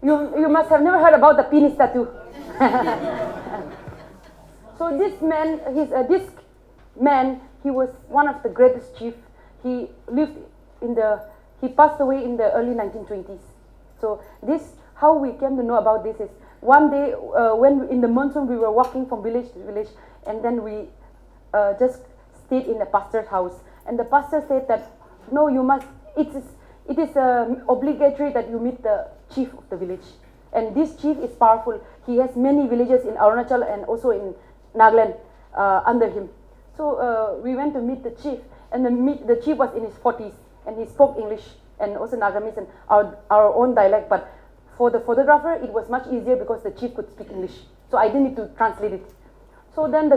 You must have never heard about the penis tattoo. So this man, he was one of the greatest chief. He passed away in the early 1920s. So how we came to know about this is one day when in the monsoon we were walking from village to village, and then we just stayed in the pastor's house, and the pastor said that no, you must. It is obligatory that you meet the chief of the village, and this chief is powerful. He has many villages in Arunachal and also in Nagaland under him. So we went to meet the chief, and the chief was in his 40s, and he spoke English and also Nagamese and our own dialect. But for the photographer, it was much easier because the chief could speak English, so I didn't need to translate it. So then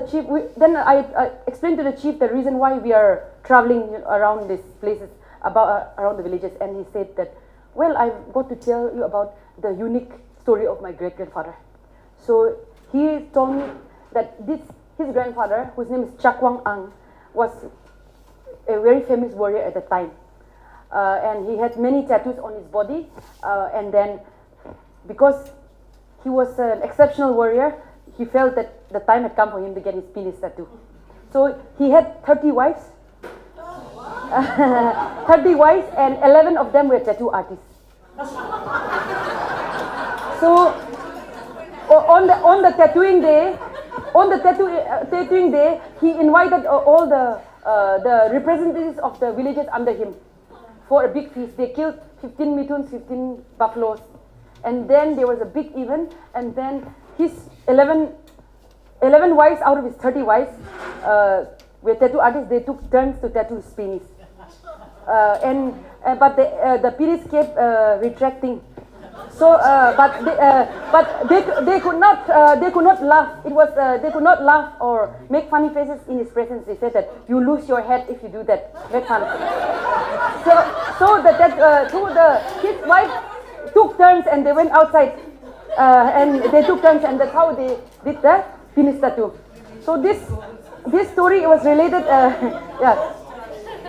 I explained to the chief the reason why we are traveling around these places, around the villages, and he said that, well, I've got to tell you about the unique story of my great-grandfather. So he told me that his grandfather, whose name is Chakwang Ang, was a very famous warrior at the time, and he had many tattoos on his body, and then because he was an exceptional warrior, he felt that the time had come for him to get his penis tattoo. So he had 30 wives. 30 wives, and 11 of them were tattoo artists. So on the tattooing day, he invited all the representatives of the villages under him for a big feast. They killed 15 mituns, 15 buffaloes, and then there was a big event. And then his 11 wives out of his 30 wives were tattoo artists. They took turns to tattoo his penis. But the penis kept retracting. So, but they could not laugh. They could not laugh or make funny faces in his presence. They said that you lose your head if you do that. Make fun. His wife took turns and they went outside, and they took turns, and that's how they did the penis tattoo. So this story was related.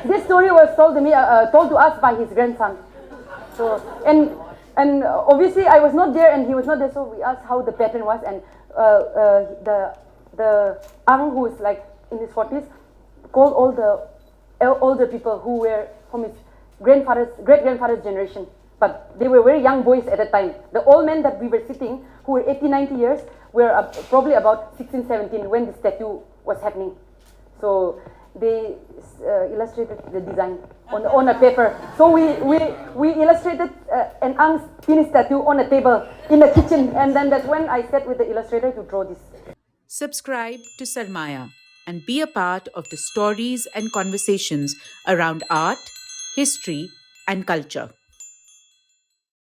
This story was told to us by his grandson. So and obviously I was not there and he was not there, so we asked how the pattern was, and the Ang, who is like in his 40s, called all the older people who were from his great-grandfather's generation, but they were very young boys at the time. The old men that we were sitting, who were 80, 90 years, were probably about 16, 17 when this tattoo was happening. So they illustrated the design on a paper. So we illustrated an Ang's penis tattoo on a table in the kitchen, and then that's when I sat with the illustrator to draw this. Subscribe to Sarmaya and be a part of the stories and conversations around art, history, and culture.